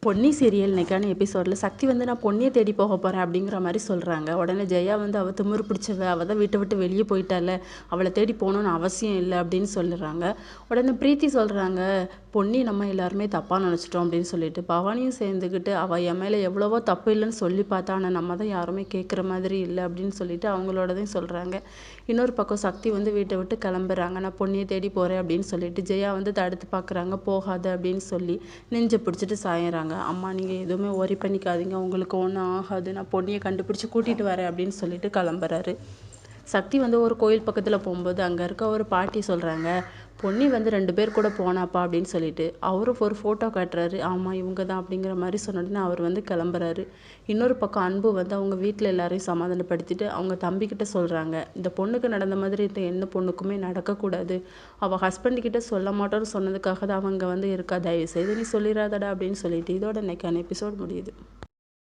Ponni serial இன்னைக்கான எபிசோடில் சக்தி வந்து நான் பொன்னியை தேடி போக போகிறேன் அப்படிங்கிற மாதிரி சொல்கிறாங்க. உடனே ஜெயா வந்து அவள் திமிரு பிடிச்சவ, அவள் தான் வீட்டை விட்டு வெளியே போயிட்டால, அவளை தேடி போகணுன்னு அவசியம் இல்லை அப்படின்னு சொல்லிடுறாங்க. உடனே பிரீத்தி சொல்கிறாங்க, பொன்னி நம்ம எல்லாருமே தப்பாக நினச்சிட்டோம் அப்படின்னு சொல்லிட்டு பவானியும் சேர்ந்துக்கிட்டு அவள் என் மேலே எவ்வளவோ தப்பு இல்லைன்னு சொல்லி பார்த்தா, ஆனால் நம்ம தான் யாருமே கேட்குற மாதிரி இல்லை அப்படின்னு சொல்லிட்டு அவங்களோடதையும் சொல்கிறாங்க. இன்னொரு பக்கம் சக்தி வந்து வீட்டை விட்டு கிளம்புறாங்க. நான் பொன்னியை தேடி போகிறேன் அப்படின்னு சொல்லிட்டு ஜெயா வந்து தடுத்து பார்க்குறாங்க. போகாது அப்படின்னு சொல்லி நெஞ்சை பிடிச்சிட்டு சாயிறாங்க. அம்மா நீங்கள் எதுவுமே ஒரி பண்ணிக்காதீங்க, உங்களுக்கு ஒன்றும் ஆகாது, நான் பொன்னியை கண்டுபிடிச்சி கூட்டிகிட்டு வரேன் அப்படின்னு சொல்லிட்டு கிளம்புறாரு. சக்தி வந்து ஒரு கோயில் பக்கத்தில் போகும்போது அங்கே இருக்க ஒரு பாட்டி சொல்கிறாங்க, பொன்னி வந்து 2 பேர் கூட போனாப்பா அப்படின்னு சொல்லிட்டு அவரும் ஒரு ஃபோட்டோ காட்டுறாரு. ஆமாம் இவங்க தான் அப்படிங்கிற மாதிரி சொன்னோடனே அவர் வந்து கிளம்புறாரு. இன்னொரு பக்கம் அன்பு வந்து அவங்க வீட்டில் எல்லாரையும் சமாதானப்படுத்திட்டு அவங்க தம்பிக்கிட்ட சொல்கிறாங்க, இந்த பொண்ணுக்கு நடந்த மாதிரி இந்த எந்த பொண்ணுக்குமே நடக்கக்கூடாது, அவள் ஹஸ்பண்ட்கிட்ட சொல்ல மாட்டோன்னு சொன்னதுக்காக தான் அவங்க வந்து இருக்கா, தயவு செய்து நீ சொல்லிடாதடா அப்படின்னு சொல்லிட்டு இதோட இன்னைக்கான எபிசோட் முடியுது.